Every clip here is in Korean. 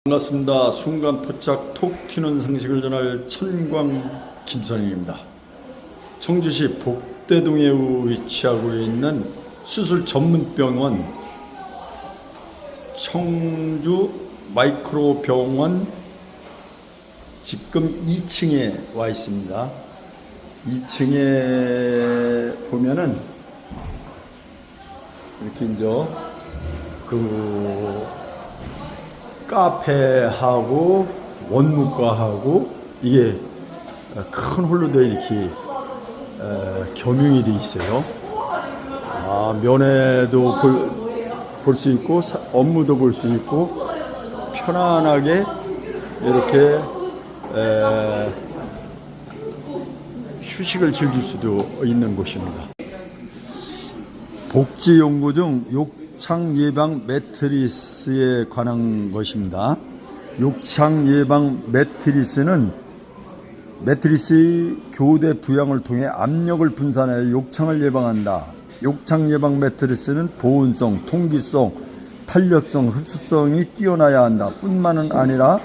반갑습니다. 순간 포착 톡 튀는 상식을 전할 천광 김선영입니다. 청주시 복대동에 위치하고 있는 수술 전문병원 청주 마이크로 병원 지금 2층에 와 있습니다. 2층에 보면은 이렇게 이제 카페하고 원무과하고 이게 큰 홀로 돼 이렇게 겸용이 돼 있어요. 면회도 볼 수 있고 업무도 볼 수 있고 편안하게 이렇게 휴식을 즐길 수도 있는 곳입니다. 복지연구 중 욕창 예방 매트리스에 관한 것입니다. 욕창 예방 매트리스는 매트리스의 교대 부양을 통해 압력을 분산하여 욕창을 예방한다. 욕창 예방 매트리스는 보온성, 통기성, 탄력성, 흡수성이 뛰어나야 한다. 뿐만은 아니라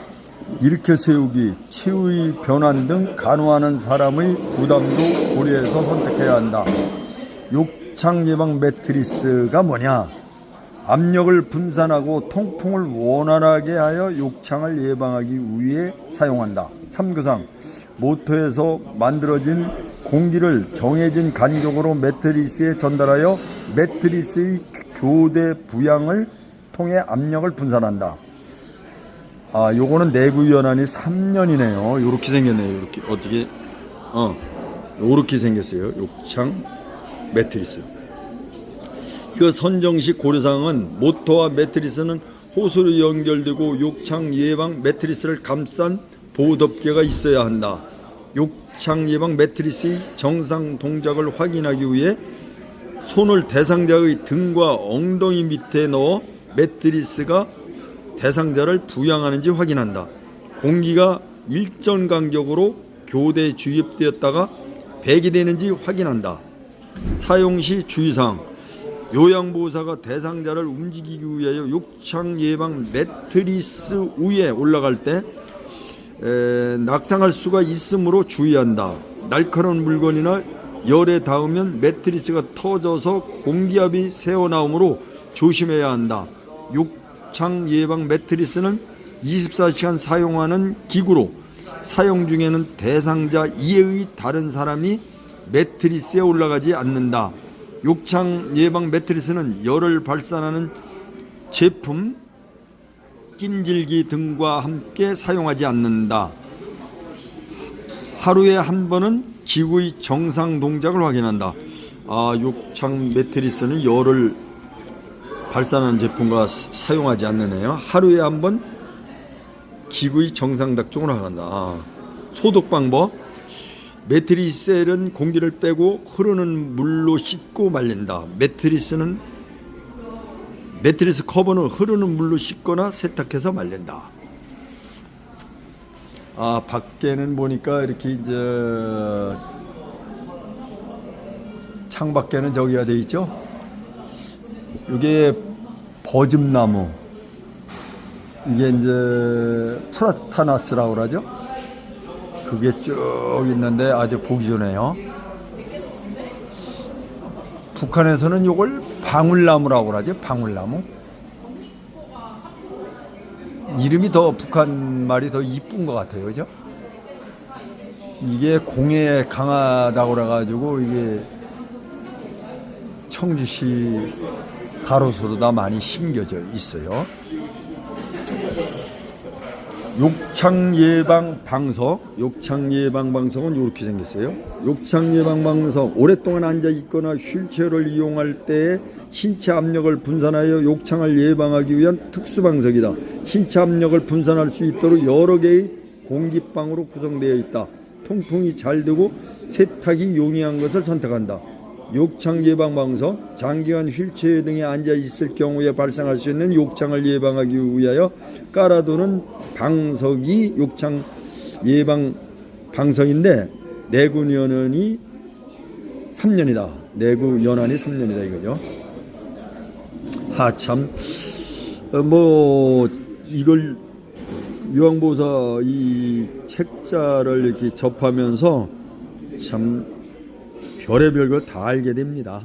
일으켜 세우기, 치의 변환 등 간호하는 사람의 부담도 고려해서 선택해야 한다. 욕창 예방 매트리스가 뭐냐? 압력을 분산하고 통풍을 원활하게 하여 욕창을 예방하기 위해 사용한다. 참고상 모터에서 만들어진 공기를 정해진 간격으로 매트리스에 전달하여 매트리스의 교대 부양을 통해 압력을 분산한다. 요거는 내구 연한이 3년이네요. 요렇게 생겼네요. 요렇게 어떻게 요렇게 생겼어요. 욕창 매트리스. 그 선정 시 고려사항은 모터와 매트리스는 호스로 연결되고 욕창 예방 매트리스를 감싼 보호덮개가 있어야 한다. 욕창 예방 매트리스의 정상 동작을 확인하기 위해 손을 대상자의 등과 엉덩이 밑에 넣어 매트리스가 대상자를 부양하는지 확인한다. 공기가 일정 간격으로 교대에 주입되었다가 배기되는지 확인한다. 사용 시 주의사항. 요양보호사가 대상자를 움직이기 위하여 욕창 예방 매트리스 위에 올라갈 때 낙상할 수가 있으므로 주의한다. 날카로운 물건이나 열에 닿으면 매트리스가 터져서 공기압이 새어나오므로 조심해야 한다. 욕창 예방 매트리스는 24시간 사용하는 기구로 사용 중에는 대상자 이외의 다른 사람이 매트리스에 올라가지 않는다. 욕창 예방 매트리스는 열을 발산하는 제품, 찜질기 등과 함께 사용하지 않는다. 하루에 한 번은 기구의 정상 동작을 확인한다. 욕창 매트리스는 열을 발산하는 제품과 사용하지 않느네요. 하루에 한 번 기구의 정상 작동을 하간다. 소독 방법. 매트리스에는 공기를 빼고 흐르는 물로 씻고 말린다. 매트리스 커버는 흐르는 물로 씻거나 세탁해서 말린다. 밖에는 보니까 이렇게 이제 창 밖에는 저기가 돼 있죠. 이게 버즘나무, 이게 이제 프라타나스라고 그러죠. 그게 쭉 있는데 아주 보기 좋네요. 북한에서는 이걸 방울나무라고 그러죠. 방울나무. 이름이 더 북한 말이 더 이쁜 것 같아요. 그죠? 이게 공해에 강하다고 그래가지고 이게 청주시 가로수로 다 많이 심겨져 있어요. 욕창 예방 방석. 욕창 예방 방석은 이렇게 생겼어요. 욕창 예방 방석. 오랫동안 앉아 있거나 휠체어를 이용할 때 신체 압력을 분산하여 욕창을 예방하기 위한 특수 방석이다. 신체 압력을 분산할 수 있도록 여러 개의 공기방으로 구성되어 있다. 통풍이 잘 되고 세탁이 용이한 것을 선택한다. 욕창 예방 방석. 장기간 휠체어 등에 앉아 있을 경우에 발생할 수 있는 욕창을 예방하기 위하여 깔아두는 방석이 욕창 예방 방석인데 내구 연한이 3년이다. 내구 연한이 3년이다 이거죠. 참 이걸 요양보호사 이 책자를 이렇게 접하면서 참 별의별 걸 다 알게 됩니다.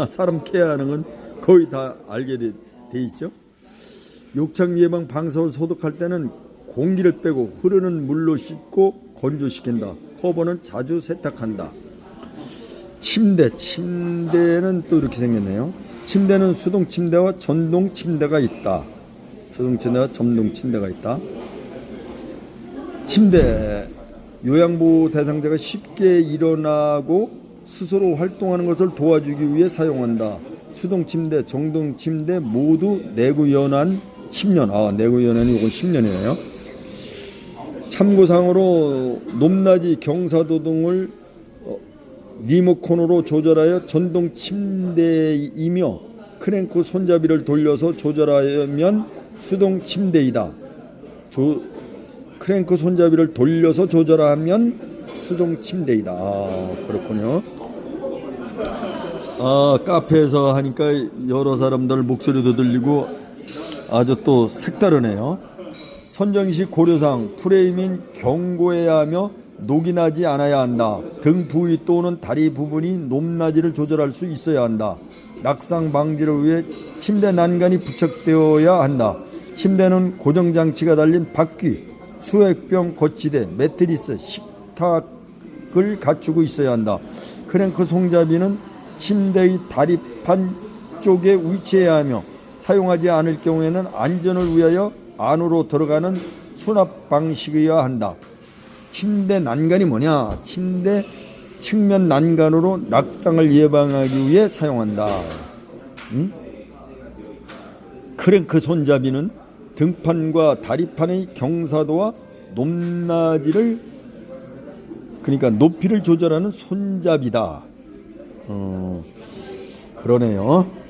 사람 케어하는 건 거의 다 알게 돼 있죠. 욕창 예방 방석을 소독할 때는 공기를 빼고 흐르는 물로 씻고 건조시킨다. 커버는 자주 세탁한다. 침대는 또 이렇게 생겼네요. 침대는 수동 침대와 전동 침대가 있다. 수동 침대와 전동 침대가 있다. 침대, 요양보호 대상자가 쉽게 일어나고 스스로 활동하는 것을 도와주기 위해 사용한다. 수동 침대, 전동 침대 모두 내구 연한 10년. 내구 연한이 이건 10년이네요. 참고상으로 높낮이, 경사도 등을 리모컨으로 조절하여 전동 침대이며 크랭크 손잡이를 돌려서 조절하면 수동 침대이다. 크랭크 손잡이를 돌려서 조절하면 수동 침대이다. 그렇군요. 카페에서 하니까 여러 사람들 목소리도 들리고 아주 또 색다르네요. 선정시 고려상 프레임인 경고해야 하며 녹이 나지 않아야 한다. 등 부위 또는 다리 부분이 높낮이를 조절할 수 있어야 한다. 낙상 방지를 위해 침대 난간이 부착되어야 한다. 침대는 고정장치가 달린 바퀴, 수액병 거치대, 매트리스, 식탁을 갖추고 있어야 한다. 크랭크 손잡이는 침대의 다리판 쪽에 위치해야 하며 사용하지 않을 경우에는 안전을 위하여 안으로 들어가는 수납 방식이어야 한다. 침대 난간이 뭐냐? 침대 측면 난간으로 낙상을 예방하기 위해 사용한다. 크랭크 손잡이는 등판과 다리판의 경사도와 높낮이를 그러니까 높이를 조절하는 손잡이다. 그러네요.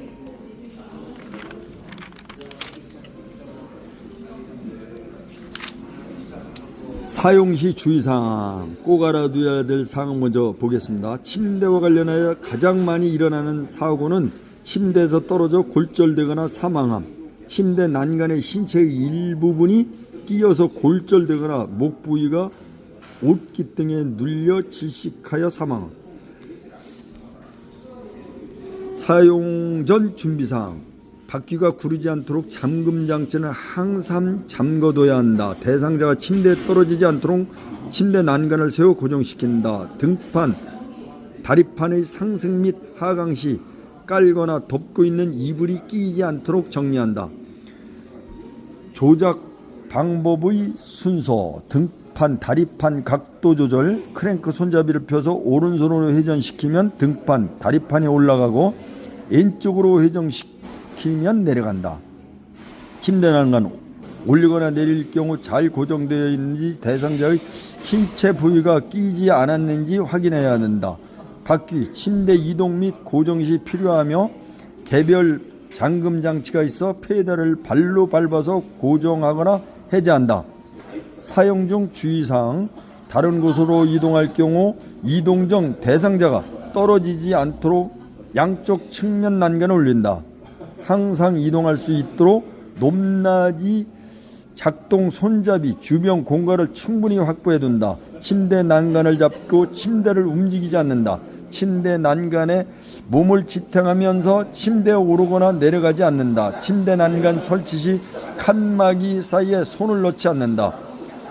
사용시 주의사항, 꼭 알아둬야 될 사항 먼저 보겠습니다. 침대와 관련하여 가장 많이 일어나는 사고는 침대에서 떨어져 골절되거나 사망함, 침대 난간의 신체의 일부분이 끼어서 골절되거나 목 부위가 옷깃 등에 눌려 질식하여 사망함. 사용 전 준비사항, 바퀴가 구르지 않도록 잠금 장치는 항상 잠궈둬야 한다. 대상자가 침대에 떨어지지 않도록 침대 난간을 세워 고정시킨다. 등판, 다리판의 상승 및 하강 시 깔거나 덮고 있는 이불이 끼이지 않도록 정리한다. 조작 방법의 순서, 등판, 다리판 각도 조절, 크랭크 손잡이를 펴서 오른손으로 회전시키면 등판, 다리판이 올라가고 왼쪽으로 회전시키면 내려간다. 침대 난간 올리거나 내릴 경우 잘 고정되어 있는지 대상자의 신체 부위가 끼지 않았는지 확인해야 한다. 바퀴, 침대 이동 및 고정 시 필요하며 개별 잠금 장치가 있어 페달을 발로 밟아서 고정하거나 해제한다. 사용 중 주의사항, 다른 곳으로 이동할 경우 이동 중 대상자가 떨어지지 않도록 양쪽 측면 난간을 올린다. 항상 이동할 수 있도록 높낮이 작동 손잡이 주변 공간을 충분히 확보해 둔다. 침대 난간을 잡고 침대를 움직이지 않는다. 침대 난간에 몸을 지탱하면서 침대에 오르거나 내려가지 않는다. 침대 난간 설치 시 칸막이 사이에 손을 넣지 않는다.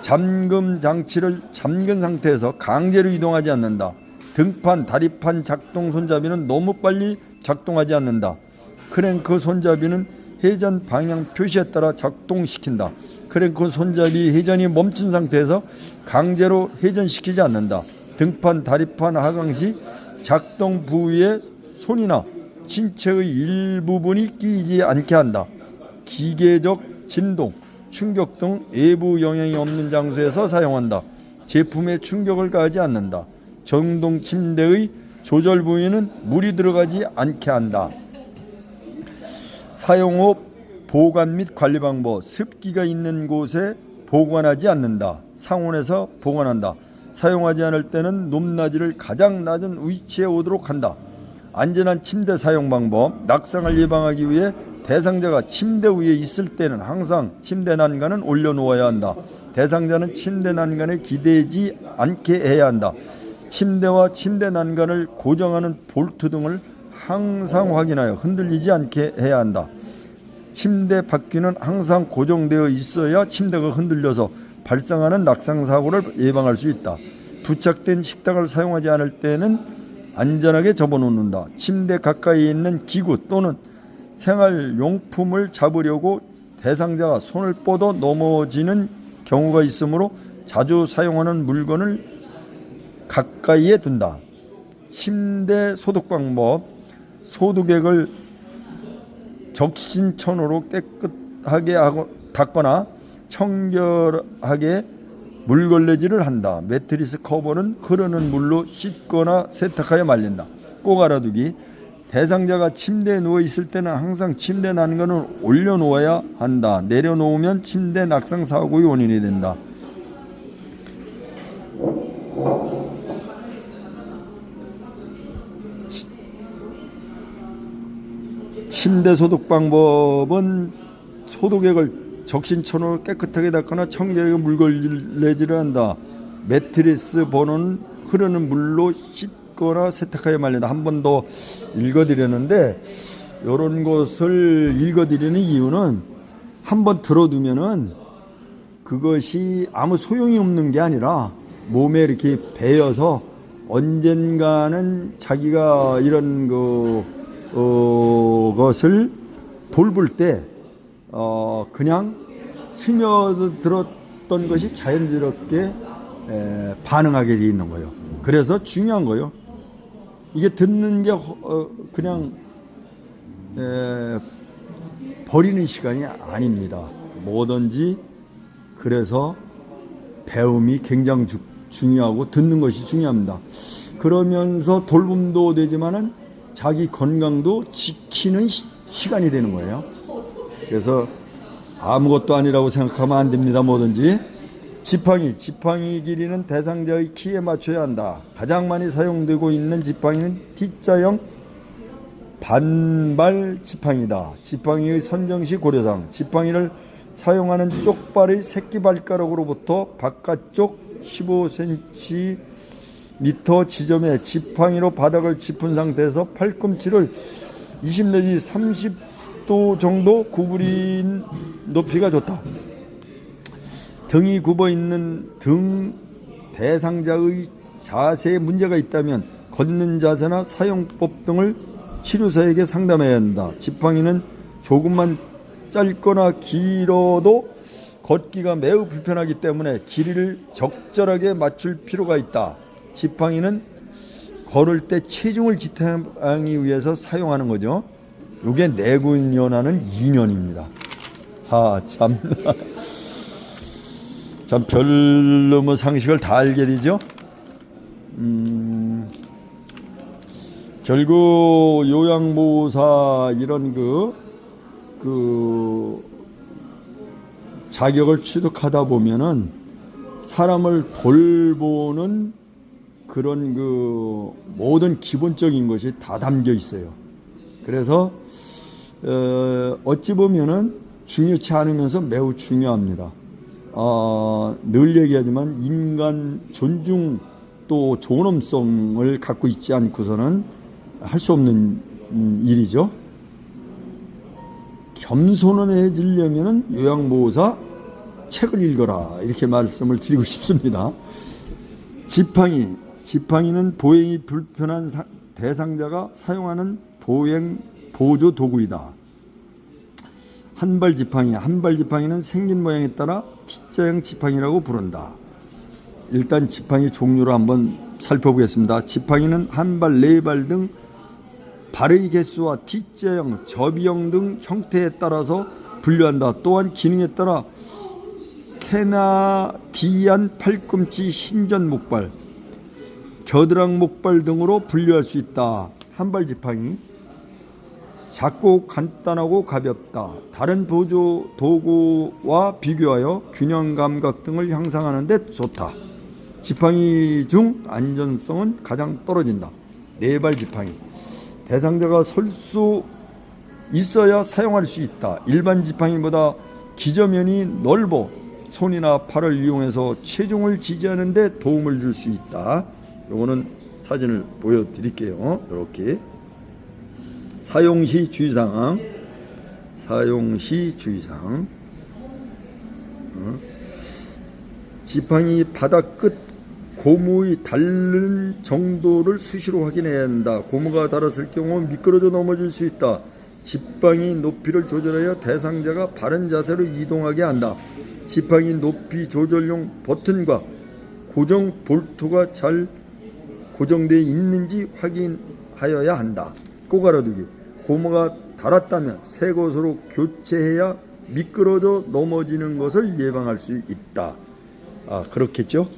잠금 장치를 잠근 상태에서 강제로 이동하지 않는다. 등판, 다리판 작동 손잡이는 너무 빨리 작동하지 않는다. 크랭크 손잡이는 회전 방향 표시에 따라 작동시킨다. 크랭크 손잡이 회전이 멈춘 상태에서 강제로 회전시키지 않는다. 등판, 다리판 하강 시 작동 부위에 손이나 신체의 일부분이 끼이지 않게 한다. 기계적 진동, 충격 등 외부 영향이 없는 장소에서 사용한다. 제품에 충격을 가하지 않는다. 전동 침대의 조절 부위는 물이 들어가지 않게 한다. 사용 후 보관 및 관리 방법, 습기가 있는 곳에 보관하지 않는다. 상온에서 보관한다. 사용하지 않을 때는 높낮이를 가장 낮은 위치에 오도록 한다. 안전한 침대 사용 방법, 낙상을 예방하기 위해 대상자가 침대 위에 있을 때는 항상 침대 난간은 올려놓아야 한다. 대상자는 침대 난간에 기대지 않게 해야 한다. 침대와 침대 난간을 고정하는 볼트 등을 항상 확인하여 흔들리지 않게 해야 한다. 침대 바퀴는 항상 고정되어 있어야 침대가 흔들려서 발생하는 낙상사고를 예방할 수 있다. 부착된 식탁을 사용하지 않을 때는 안전하게 접어놓는다. 침대 가까이에 있는 기구 또는 생활용품을 잡으려고 대상자가 손을 뻗어 넘어지는 경우가 있으므로 자주 사용하는 물건을 가까이에 둔다. 침대 소독 방법. 소독액을 적신천으로 깨끗하게 닦거나 청결하게 물걸레질을 한다. 매트리스 커버는 흐르는 물로 씻거나 세탁하여 말린다. 꼭 알아두기. 대상자가 침대에 누워 있을 때는 항상 침대 난간을 올려놓아야 한다. 내려놓으면 침대 낙상 사고의 원인이 된다. 침대 소독 방법은 소독액을 적신천으로 깨끗하게 닦거나 청결하게 물걸레질을 한다. 매트리스 번호는 흐르는 물로 씻거나 세탁하여 말린다. 한 번 더 읽어드렸는데 이런 것을 읽어드리는 이유는 한 번 들어두면은 그것이 아무 소용이 없는 게 아니라 몸에 이렇게 배어서 언젠가는 자기가 이런 것을 돌볼 때 그냥 스며들었던 것이 자연스럽게 반응하게 돼 있는 거예요. 그래서 중요한 거예요. 이게 듣는 게 그냥 버리는 시간이 아닙니다. 뭐든지. 그래서 배움이 굉장히 중요하고 듣는 것이 중요합니다. 그러면서 돌봄도 되지만은 자기 건강도 지키는 시간이 되는 거예요. 그래서 아무것도 아니라고 생각하면 안 됩니다. 뭐든지. 지팡이 길이는 대상자의 키에 맞춰야 한다. 가장 많이 사용되고 있는 지팡이는 T자형 반발 지팡이다. 지팡이의 선정 시 고려사항. 지팡이를 사용하는 쪽발의 새끼발가락으로부터 바깥쪽 15cm 지점에 지팡이로 바닥을 짚은 상태에서 팔꿈치를 20 내지 30도 정도 구부린 높이가 좋다. 등이 굽어 있는 등 대상자의 자세에 문제가 있다면 걷는 자세나 사용법 등을 치료사에게 상담해야 한다. 지팡이는 조금만 짧거나 길어도 걷기가 매우 불편하기 때문에 길이를 적절하게 맞출 필요가 있다. 지팡이는 걸을 때 체중을 지탱하기 위해서 사용하는 거죠. 이게 내구연하는 2년입니다. 참 별놈의 상식을 다 알게 되죠. 결국 요양보호사 이런 자격을 취득하다 보면은 사람을 돌보는 그런 모든 기본적인 것이 다 담겨 있어요. 그래서 어찌 보면은 중요치 않으면서 매우 중요합니다. 늘 얘기하지만 인간 존중 또 존엄성을 갖고 있지 않고서는 할 수 없는 일이죠. 겸손해지려면은 요양보호사 책을 읽어라 이렇게 말씀을 드리고 싶습니다. 지팡이는 보행이 불편한 대상자가 사용하는 보행 보조 도구이다. 한발 지팡이는 생긴 모양에 따라 T자형 지팡이라고 부른다. 일단 지팡이 종류를 한번 살펴보겠습니다. 지팡이는 한 발, 네 발 등 발의 개수와 T자형, 접이형 등 형태에 따라서 분류한다. 또한 기능에 따라 캐나디안 팔꿈치, 신전 목발, 겨드랑 목발 등으로 분류할 수 있다. 한발 지팡이 작고 간단하고 가볍다. 다른 보조 도구와 비교하여 균형 감각 등을 향상하는 데 좋다. 지팡이 중 안전성은 가장 떨어진다. 네발 지팡이 대상자가 설 수 있어야 사용할 수 있다. 일반 지팡이보다 기저면이 넓어 손이나 팔을 이용해서 체중을 지지하는 데 도움을 줄 수 있다. 요거는 사진을 보여드릴게요. 이렇게 사용시 주의사항. 지팡이 바닥 끝 고무의 닳는 정도를 수시로 확인해야 한다. 고무가 닳았을 경우 미끄러져 넘어질 수 있다. 지팡이 높이를 조절하여 대상자가 바른 자세로 이동하게 한다. 지팡이 높이 조절용 버튼과 고정 볼트가 잘 고정되어 있는지 확인하여야 한다. 꼭 알아두기. 고무가 닳았다면 새 것으로 교체해야 미끄러져 넘어지는 것을 예방할 수 있다. 그렇겠죠?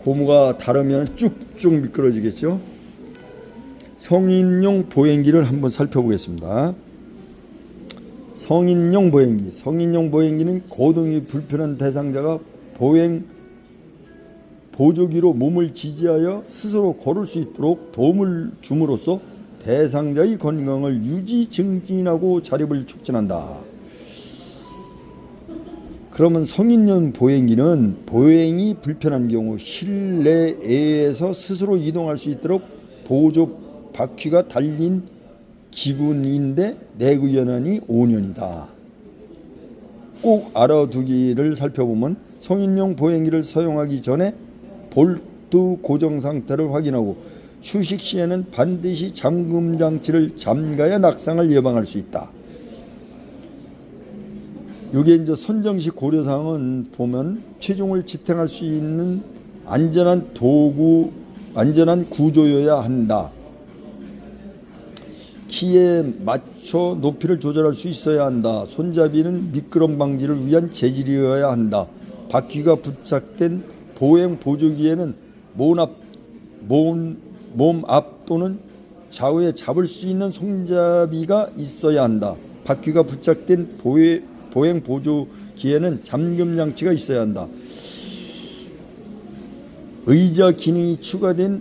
고무가 닳으면 쭉쭉 미끄러지겠죠? 성인용 보행기를 한번 살펴보겠습니다. 성인용 보행기는 거동이 불편한 대상자가 보행 보조기로 몸을 지지하여 스스로 걸을 수 있도록 도움을 줌으로써 대상자의 건강을 유지 증진하고 자립을 촉진한다. 그러면 성인용 보행기는 보행이 불편한 경우 실내에서 스스로 이동할 수 있도록 보조 바퀴가 달린 기구인데 내구연한이 5년이다. 꼭 알아두기를 살펴보면 성인용 보행기를 사용하기 전에 볼트 고정 상태를 확인하고 휴식 시에는 반드시 잠금 장치를 잠가야 낙상을 예방할 수 있다. 요게 이제 선정시 고려사항은 보면 체중을 지탱할 수 있는 안전한 구조여야 한다. 키에 맞춰 높이를 조절할 수 있어야 한다. 손잡이는 미끄럼 방지를 위한 재질이어야 한다. 바퀴가 부착된 보행 보조기에는 몸 앞 또는 좌우에 잡을 수 있는 손잡이가 있어야 한다. 바퀴가 부착된 보행 보조기에는 잠금 장치가 있어야 한다. 의자 기능이 추가된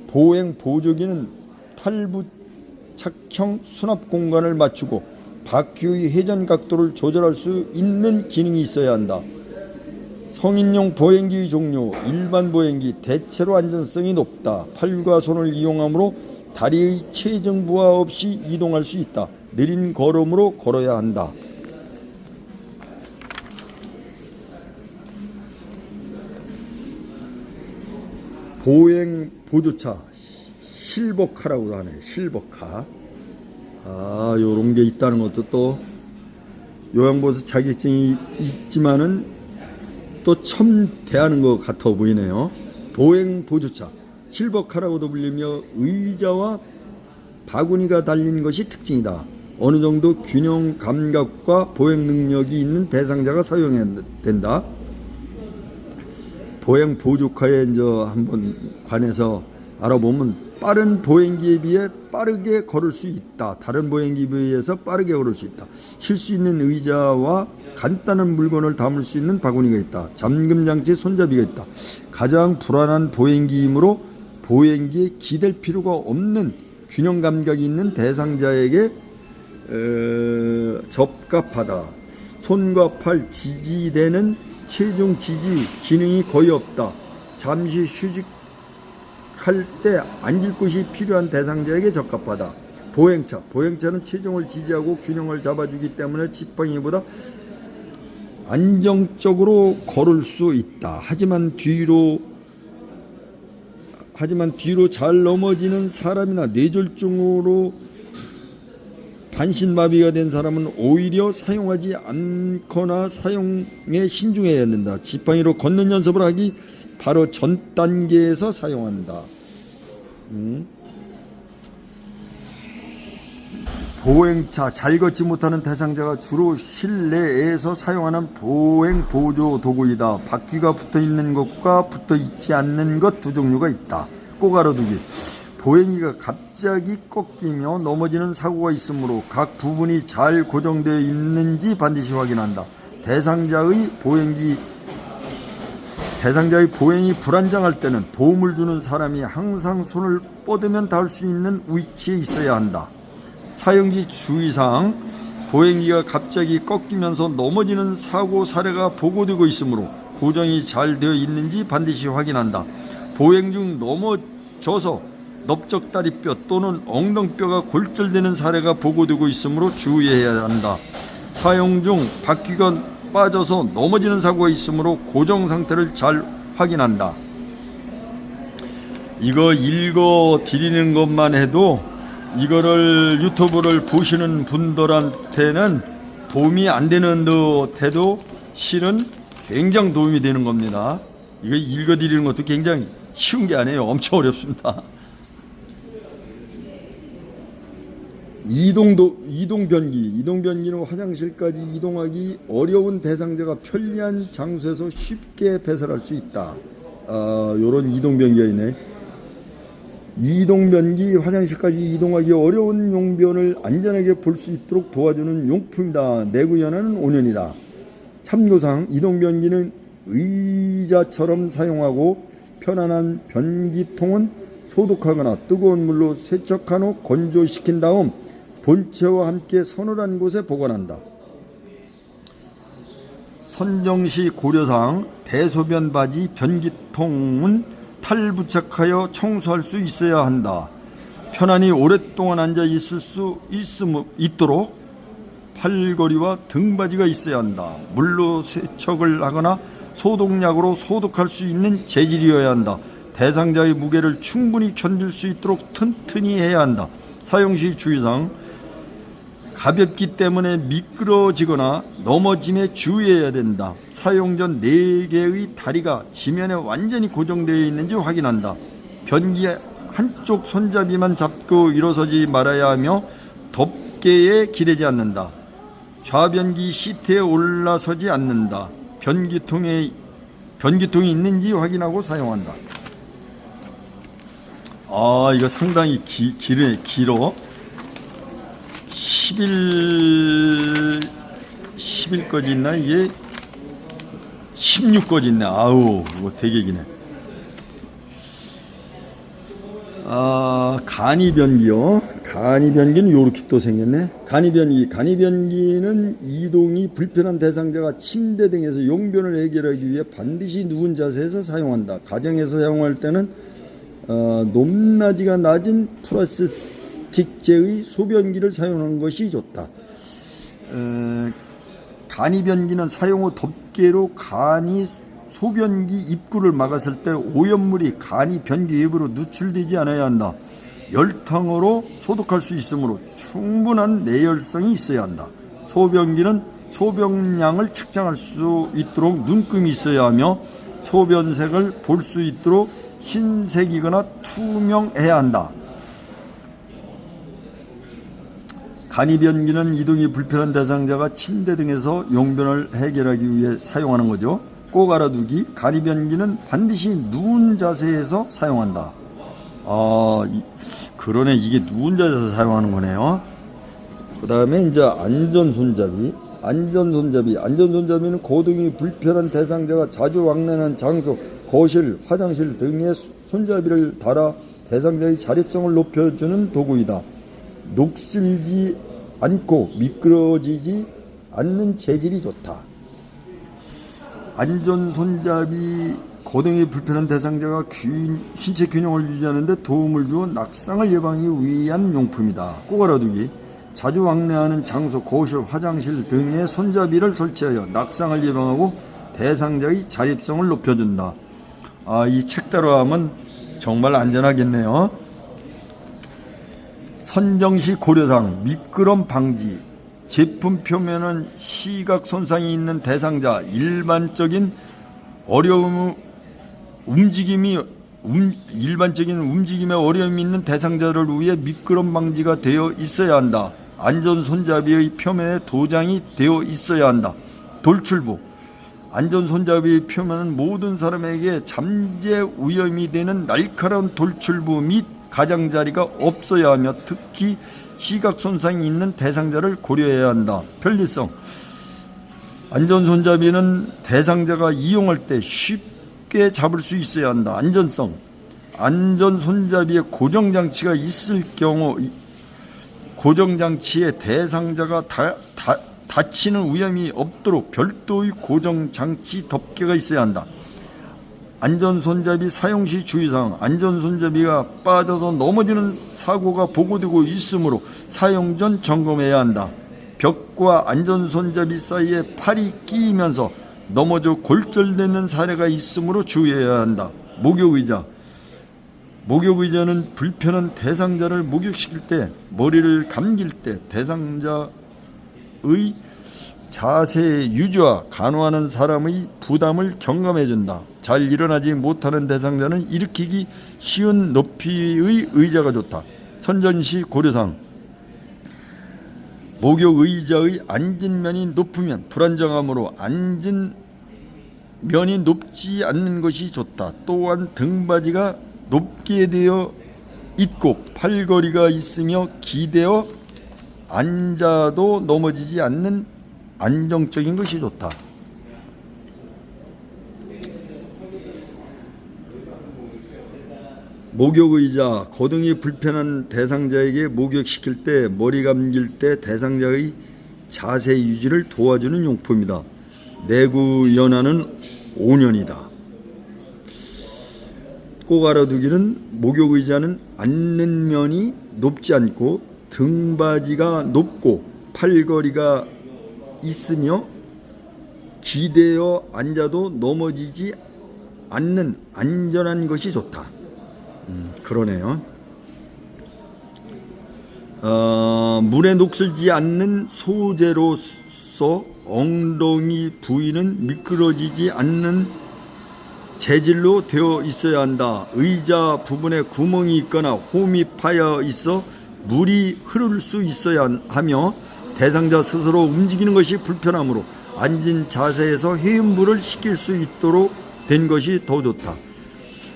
보행 보조기는 탈부착형 수납 공간을 맞추고 바퀴의 회전 각도를 조절할 수 있는 기능이 있어야 한다. 성인용 보행기의 종류, 일반 보행기 대체로 안전성이 높다. 팔과 손을 이용하므로 다리의 체중 부하 없이 이동할 수 있다. 느린 걸음으로 걸어야 한다. 보행 보조차 실버카라고도 하네. 실버카. 요런 게 있다는 것도 또 요양보호사 자격증이 있지만은 또 처음 대하는 것 같아 보이네요. 보행 보조차 실버카라고도 불리며 의자와 바구니가 달린 것이 특징이다. 어느 정도 균형 감각과 보행 능력이 있는 대상자가 사용해야 된다. 보행 보조카에 이제 한번 관해서 알아보면 빠른 보행기에 비해 빠르게 걸을 수 있다. 다른 보행기에 비해서 빠르게 걸을 수 있다. 쉴 수 있는 의자와 간단한 물건을 담을 수 있는 바구니가 있다. 잠금 장치 손잡이가 있다. 가장 불안한 보행기이므로 보행기에 기댈 필요가 없는 균형 감각이 있는 대상자에게 적합하다. 손과 팔 지지대는 체중 지지 기능이 거의 없다. 잠시 휴식할 때 앉을 곳이 필요한 대상자에게 적합하다. 보행차는 체중을 지지하고 균형을 잡아주기 때문에 지팡이보다 안정적으로 걸을 수 있다. 하지만 뒤로 잘 넘어지는 사람이나 뇌졸중으로 반신마비가 된 사람은 오히려 사용하지 않거나 사용에 신중해야 된다. 지팡이로 걷는 연습을 하기 바로 전 단계에서 사용한다. 보행차 잘 걷지 못하는 대상자가 주로 실내에서 사용하는 보행 보조 도구이다. 바퀴가 붙어 있는 것과 붙어 있지 않는 것 두 종류가 있다. 꼭 알아두기. 보행기가 갑자기 꺾이며 넘어지는 사고가 있으므로 각 부분이 잘 고정되어 있는지 반드시 확인한다. 대상자의 보행이 불안정할 때는 도움을 주는 사람이 항상 손을 뻗으면 닿을 수 있는 위치에 있어야 한다. 사용지 주의사항. 보행기가 갑자기 꺾이면서 넘어지는 사고 사례가 보고되고 있으므로 고정이 잘 되어 있는지 반드시 확인한다. 보행 중 넘어져서 넓적다리뼈 또는 엉덩뼈가 골절되는 사례가 보고되고 있으므로 주의해야 한다. 사용 중 바퀴가 빠져서 넘어지는 사고가 있으므로 고정 상태를 잘 확인한다. 이거 읽어 드리는 것만 해도 이거를 유튜브를 보시는 분들한테는 도움이 안 되는 듯해도 실은 굉장히 도움이 되는 겁니다. 이거 읽어 드리는 것도 굉장히 쉬운 게 아니에요. 엄청 어렵습니다. 이동변기는 화장실까지 이동하기 어려운 대상자가 편리한 장소에서 쉽게 배설할 수 있다. 요런 이동변기가 있네. 이동변기, 화장실까지 이동하기 어려운 용변을 안전하게 볼 수 있도록 도와주는 용품이다. 내구 연한은 5년이다. 참고사항, 이동변기는 의자처럼 사용하고 편안한 변기통은 소독하거나 뜨거운 물로 세척한 후 건조시킨 다음 본체와 함께 서늘한 곳에 보관한다. 선정시 고려사항, 대소변 바지 변기통은 탈부착하여 청소할 수 있어야 한다. 편안히 오랫동안 앉아 있을 수 있도록 팔걸이와 등받이가 있어야 한다. 물로 세척을 하거나 소독약으로 소독할 수 있는 재질이어야 한다. 대상자의 무게를 충분히 견딜 수 있도록 튼튼히 해야 한다. 사용 시 주의사항, 가볍기 때문에 미끄러지거나 넘어짐에 주의해야 된다. 사용 전 4개의 다리가 지면에 완전히 고정되어 있는지 확인한다. 변기의 한쪽 손잡이만 잡고 일어서지 말아야 하며 덮개에 기대지 않는다. 좌변기 시트에 올라서지 않는다. 변기통이 있는지 확인하고 사용한다. 이거 상당히 길어. 10일까지 있나? 이게 16까지 있네. 아우, 이거 되게 기네. 간이변기요. 간이변기는 요렇게 또 생겼네. 간이변기는 이동이 불편한 대상자가 침대 등에서 용변을 해결하기 위해 반드시 누운 자세에서 사용한다. 가정에서 사용할 때는 높낮이가 낮은 플라스틱재의 소변기를 사용하는 것이 좋다. 간이변기는 사용 후 덮개로 간이 소변기 입구를 막았을 때 오염물이 간이 변기 외부로 누출되지 않아야 한다. 열탕으로 소독할 수 있으므로 충분한 내열성이 있어야 한다. 소변기는 소변량을 측정할 수 있도록 눈금이 있어야 하며 소변색을 볼 수 있도록 흰색이거나 투명해야 한다. 간이변기는 이동이 불편한 대상자가 침대 등에서 용변을 해결하기 위해 사용하는 거죠. 꼭 알아두기, 간이변기는 반드시 누운 자세에서 사용한다. 그러네. 이게 누운 자세에서 사용하는 거네요. 그 다음에 이제 안전손잡이. 안전손잡이는 고등이 불편한 대상자가 자주 왕래하는 장소, 거실, 화장실 등에 손잡이를 달아 대상자의 자립성을 높여주는 도구이다. 녹슬지 않고 미끄러지지 않는 재질이 좋다. 안전손잡이, 고등이 불편한 대상자가 신체 균형을 유지하는 데 도움을 주어 낙상을 예방하기 위한 용품이다. 꼭 알아두기. 자주 왕래하는 장소, 거실, 화장실 등에 손잡이를 설치하여 낙상을 예방하고 대상자의 자립성을 높여준다. 이 책대로 하면 정말 안전하겠네요. 선정시 고려사항, 미끄럼 방지. 제품 표면은 시각 손상이 있는 대상자, 일반적인 움직임에 어려움이 있는 대상자를 위해 미끄럼 방지가 되어 있어야 한다. 안전손잡이의 표면에 도장이 되어 있어야 한다. 돌출부. 안전손잡이의 표면은 모든 사람에게 잠재 위험이 되는 날카로운 돌출부 및 가장자리가 없어야 하며 특히 시각손상이 있는 대상자를 고려해야 한다. 편리성. 안전손잡이는 대상자가 이용할 때 쉽게 잡을 수 있어야 한다. 안전성. 안전손잡이에 고정장치가 있을 경우 고정장치에 대상자가 다치는 위험이 없도록 별도의 고정장치 덮개가 있어야 한다. 안전손잡이 사용 시 주의사항. 안전손잡이가 빠져서 넘어지는 사고가 보고되고 있으므로 사용 전 점검해야 한다. 벽과 안전손잡이 사이에 팔이 끼이면서 넘어져 골절되는 사례가 있으므로 주의해야 한다. 목욕의자. 목욕의자는 불편한 대상자를 목욕시킬 때, 머리를 감길 때 대상자의 자세의 유지와 간호하는 사람의 부담을 경감해준다. 잘 일어나지 못하는 대상자는 일으키기 쉬운 높이의 의자가 좋다. 선전시 고려사항. 목욕의자의 앉은 면이 높으면 불안정하므로 앉은 면이 높지 않는 것이 좋다. 또한 등받이가 높게 되어 있고 팔걸이가 있으며 기대어 앉아도 넘어지지 않는 안정적인 것이 좋다. 목욕의자. 거동이 불편한 대상자에게 목욕시킬 때, 머리 감길 때 대상자의 자세 유지를 도와주는 용품이다. 내구 연한은 5년이다. 꼭 알아두기는 목욕의자는 앉는 면이 높지 않고 등받이가 높고 팔걸이가 있으며 기대어 앉아도 넘어지지 않는 안전한 것이 좋다. 그러네요. 물에 녹슬지 않는 소재로서 엉덩이 부위는 미끄러지지 않는 재질로 되어 있어야 한다. 의자 부분에 구멍이 있거나 홈이 파여 있어 물이 흐를 수 있어야 하며 대상자 스스로 움직이는 것이 불편하므로 앉은 자세에서 해음물을 식힐 수 있도록 된 것이 더 좋다.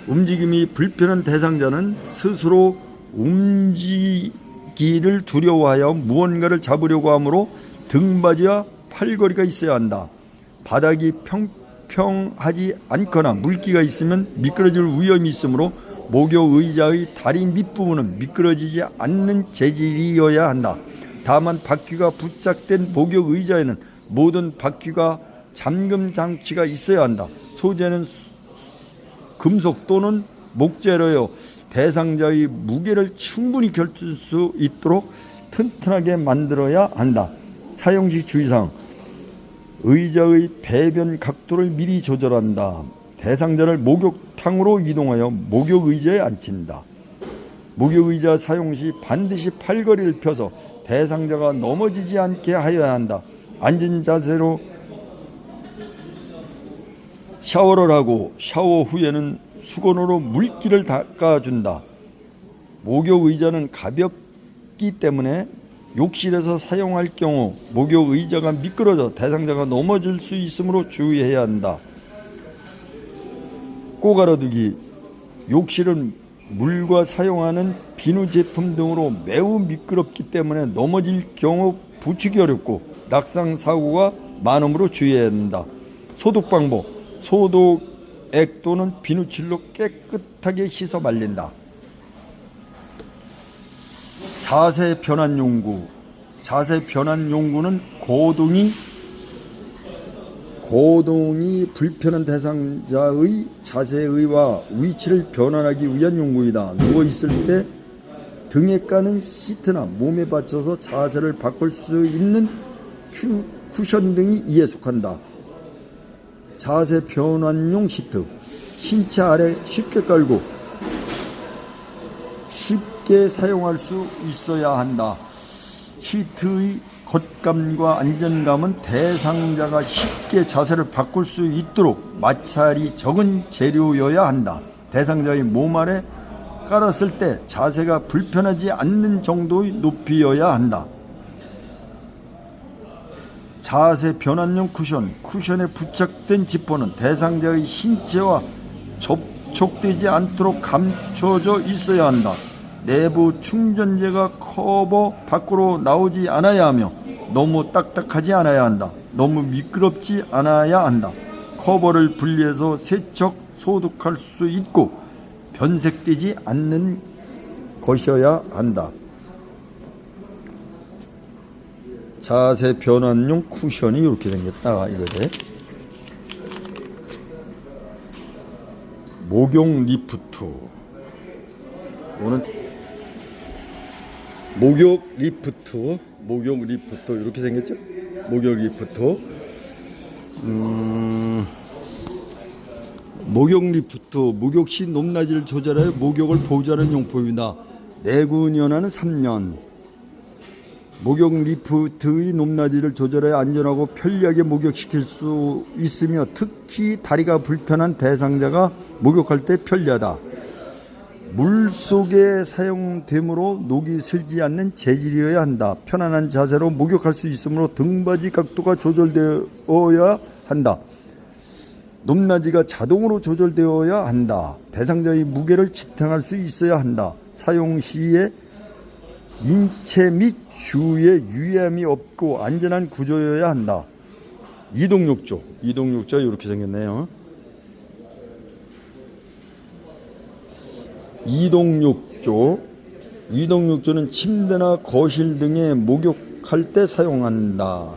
움직임이 불편한 대상자는 스스로 움직이기를 두려워하여 무언가를 잡으려고 하므로 등받이와 팔걸이가 있어야 한다. 바닥이 평평하지 않거나 물기가 있으면 미끄러질 위험이 있으므로 목욕의자의 다리 밑부분은 미끄러지지 않는 재질이어야 한다. 다만 바퀴가 부착된 목욕의자에는 모든 바퀴가 잠금 장치가 있어야 한다. 소재는 금속 또는 목재로요 대상자의 무게를 충분히 견딜 수 있도록 튼튼하게 만들어야 한다. 사용 시 주의사항. 의자의 배변 각도를 미리 조절한다. 대상자를 목욕탕으로 이동하여 목욕의자에 앉힌다. 목욕의자 사용 시 반드시 팔걸이를 펴서 대상자가 넘어지지 않게 하여야 한다. 앉은 자세로 샤워를 하고 샤워 후에는 수건으로 물기를 닦아준다. 목욕의자는 가볍기 때문에 욕실에서 사용할 경우 목욕의자가 미끄러져 대상자가 넘어질 수 있으므로 주의해야 한다. 꼭 알아두기. 욕실은 물과 사용하는 비누 제품 등으로 매우 미끄럽기 때문에 넘어질 경우 붙이기 어렵고 낙상 사고가 많으므로 주의해야 한다. 소독 방법. 소독액 또는 비누칠로 깨끗하게 씻어 말린다. 자세 변환 용구. 자세 변환 용구는 고동이 불편한 대상자의 자세와 위치를 변환하기 위한 용구이다. 누워있을 때 등에 까는 시트나 몸에 받쳐서 자세를 바꿀 수 있는 쿠션 등이 이에 속한다. 자세 변환용 시트. 신체 아래 쉽게 깔고 쉽게 사용할 수 있어야 한다. 시트의 겉감과 안정감은 대상자가 쉽게 자세를 바꿀 수 있도록 마찰이 적은 재료여야 한다. 대상자의 몸 아래 깔았을 때 자세가 불편하지 않는 정도의 높이여야 한다. 자세 변환용 쿠션. 쿠션에 부착된 지퍼는 대상자의 신체와 접촉되지 않도록 감춰져 있어야 한다. 내부 충전재가 커버 밖으로 나오지 않아야 하며 너무 딱딱하지 않아야 한다. 너무 미끄럽지 않아야 한다. 커버를 분리해서 세척, 소독할 수 있고 변색되지 않는 것이어야 한다. 자세 변환용 쿠션이 이렇게 생겼다 이거지. 목욕 리프트. 오늘 목욕 리프트 이렇게 생겼죠. 목욕 리프트. 목욕 리프트, 목욕 시 높낮이를 조절하여 목욕을 보호하는 용품이다. 내구연한은 3년. 목욕 리프트의 높낮이를 조절하여 안전하고 편리하게 목욕시킬 수 있으며 특히 다리가 불편한 대상자가 목욕할 때 편리하다. 물속에 사용되므로 녹이 슬지 않는 재질이어야 한다. 편안한 자세로 목욕할 수 있으므로 등받이 각도가 조절되어야 한다. 높낮이가 자동으로 조절되어야 한다. 대상자의 무게를 지탱할 수 있어야 한다. 사용 시에 인체 및 주위에 유해함이 없고 안전한 구조여야 한다. 이동욕조 이렇게 생겼네요. 이동욕조는 침대나 거실 등에 목욕할 때 사용한다.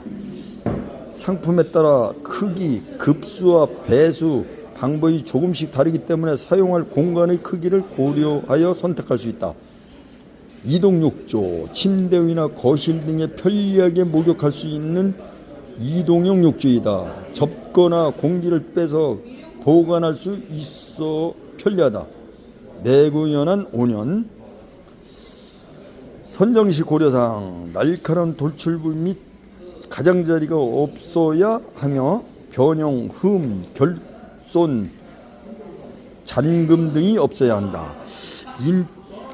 상품에 따라 크기, 급수와 배수, 방법이 조금씩 다르기 때문에 사용할 공간의 크기를 고려하여 선택할 수 있다. 이동욕조, 침대 위나 거실 등에 편리하게 목욕할 수 있는 이동형 욕조이다. 접거나 공기를 빼서 보관할 수 있어 편리하다. 내구연한 5년. 선정시 고려사항, 날카로운 돌출부 및 가장자리가 없어야 하며 변형, 흠, 결손, 잔금 등이 없어야 한다.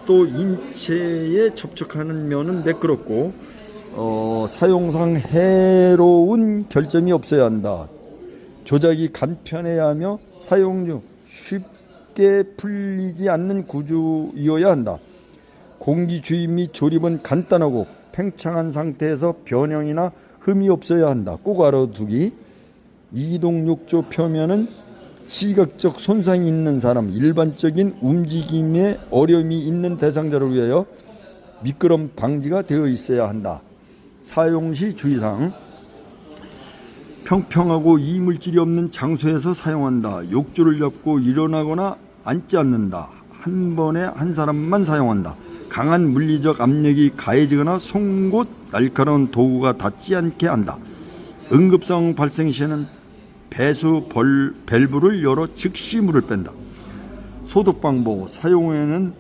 또 인체에 접촉하는 면은 매끄럽고 사용상 해로운 결점이 없어야 한다. 조작이 간편해야 하며 사용 중 쉽게 풀리지 않는 구조이어야 한다. 공기 주입 및 조립은 간단하고 팽창한 상태에서 변형이나 흠이 없어야 한다. 꼭 알아두기. 이동욕조 표면은 시각적 손상이 있는 사람, 일반적인 움직임에 어려움이 있는 대상자를 위하여 미끄럼 방지가 되어 있어야 한다. 사용 시 주의사항. 평평하고 이물질이 없는 장소에서 사용한다. 욕조를 잡고 일어나거나 앉지 않는다. 한 번에 한 사람만 사용한다. 강한 물리적 압력이 가해지거나 송곳 날카로운 도구가 닿지 않게 한다. 응급상황 발생 시에는 배수 밸브를 열어 즉시 물을 뺀다. 소독 방법. 사용 후에는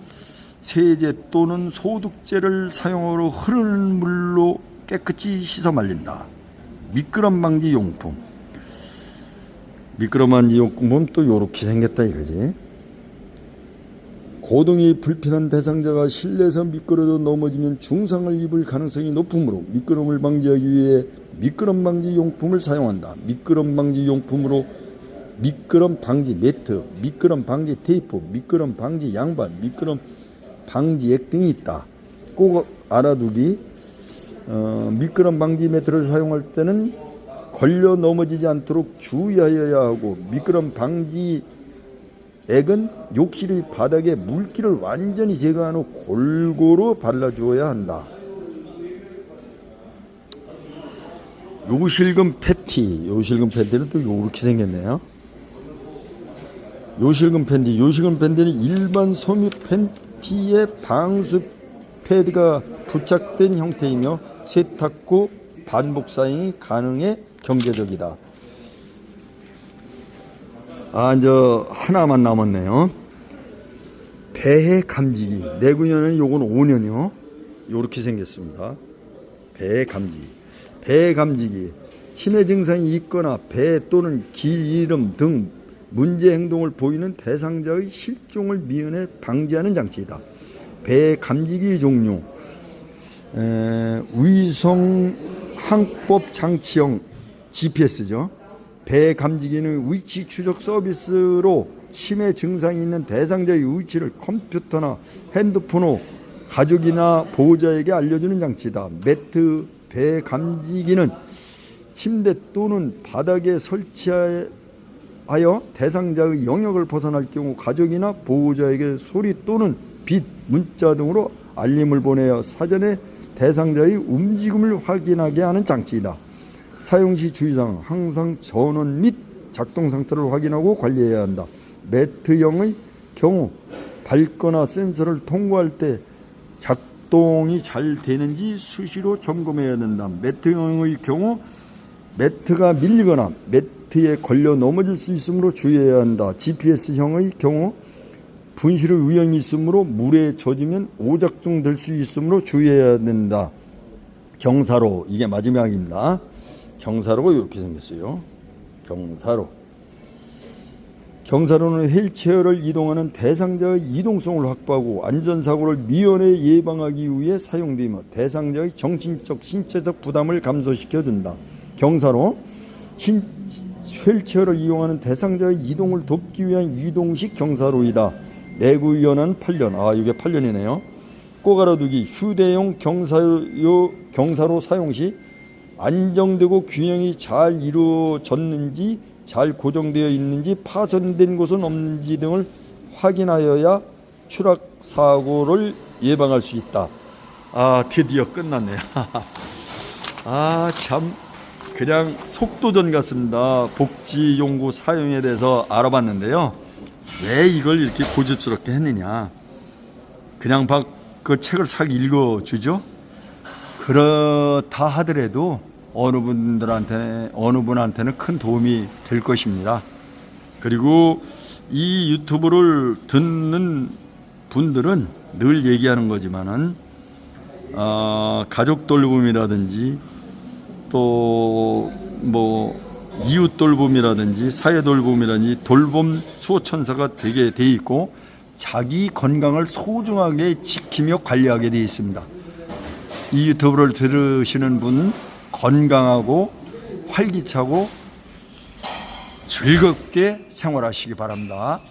세제 또는 소독제를 사용하여 흐르는 물로 깨끗이 씻어 말린다. 미끄럼 방지 용품. 미끄럼 방지 용품은 또 이렇게 생겼다 이거지. 고동이 불편한 대상자가 실내에서 미끄러져 넘어지면 중상을 입을 가능성이 높으므로 미끄럼을 방지하기 위해 미끄럼 방지 용품을 사용한다. 미끄럼 방지 용품으로 미끄럼 방지 매트, 미끄럼 방지 테이프, 미끄럼 방지 양발, 미끄럼 방지액 등이 있다. 꼭 알아두기. 미끄럼 방지 매트를 사용할 때는 걸려 넘어지지 않도록 주의하여야 하고, 미끄럼 방지 액은 욕실의 바닥에 물기를 완전히 제거한 후 골고루 발라주어야 한다. 요실금 패티는 또 이렇게 생겼네요. 요실금 팬티는 일반 섬유 팬티에 방수 패드가 부착된 형태이며 세탁 후 반복 사용이 가능해 경제적이다. 이제 하나만 남았네요. 배해 감지기. 내구연은 요건 5년이요. 요렇게 생겼습니다. 배해 감지기. 치매 증상이 있거나 배 또는 길 잃음 등 문제 행동을 보이는 대상자의 실종을 미연에 방지하는 장치이다. 배 감지기 종류. 위성 항법 장치형 GPS죠. 배 감지기는 위치 추적 서비스로 치매 증상이 있는 대상자의 위치를 컴퓨터나 핸드폰으로 가족이나 보호자에게 알려주는 장치다. 매트 배 감지기는 침대 또는 바닥에 설치하여 대상자의 영역을 벗어날 경우 가족이나 보호자에게 소리 또는 빛, 문자 등으로 알림을 보내어 사전에 대상자의 움직임을 확인하게 하는 장치이다. 사용 시 주의사항 항상 전원 및 작동 상태를 확인하고 관리해야 한다. 매트형의 경우 밟거나 센서를 통과할 때 작동이 잘 되는지 수시로 점검해야 된다. 매트형의 경우 매트가 밀리거나 매트에 걸려 넘어질 수 있으므로 주의해야 한다. GPS형의 경우 분실의 위험이 있으므로 물에 젖으면 오작동될 수 있으므로 주의해야 된다. 경사로, 이게 마지막입니다. 경사로가 이렇게 생겼어요. 경사로는 휠체어를 이동하는 대상자의 이동성을 확보하고 안전사고를 미연에 예방하기 위해 사용되며 대상자의 정신적, 신체적 부담을 감소시켜준다. 경사로, 휠체어를 이용하는 대상자의 이동을 돕기 위한 이동식 경사로이다. 내구 유연한 8년, 이게 8년이네요. 꼭 알아두기, 휴대용 경사로 사용 시 안정되고 균형이 잘 이루어졌는지, 잘 고정되어 있는지, 파손된 곳은 없는지 등을 확인하여야 추락 사고를 예방할 수 있다. 드디어 끝났네요. 참 그냥 속도전 같습니다. 복지용구 사용에 대해서 알아봤는데요. 왜 이걸 이렇게 고집스럽게 했느냐. 그냥 그 책을 싹 읽어주죠. 그렇다 하더라도 어느 분한테는 큰 도움이 될 것입니다. 그리고 이 유튜브를 듣는 분들은 늘 얘기하는 거지만은 가족 돌봄이라든지 또 뭐 이웃 돌봄이라든지 사회 돌봄이라든지 돌봄 수호천사가 되게 돼 있고 자기 건강을 소중하게 지키며 관리하게 되어 있습니다. 이 유튜브를 들으시는 분 건강하고 활기차고 즐겁게 생활하시기 바랍니다.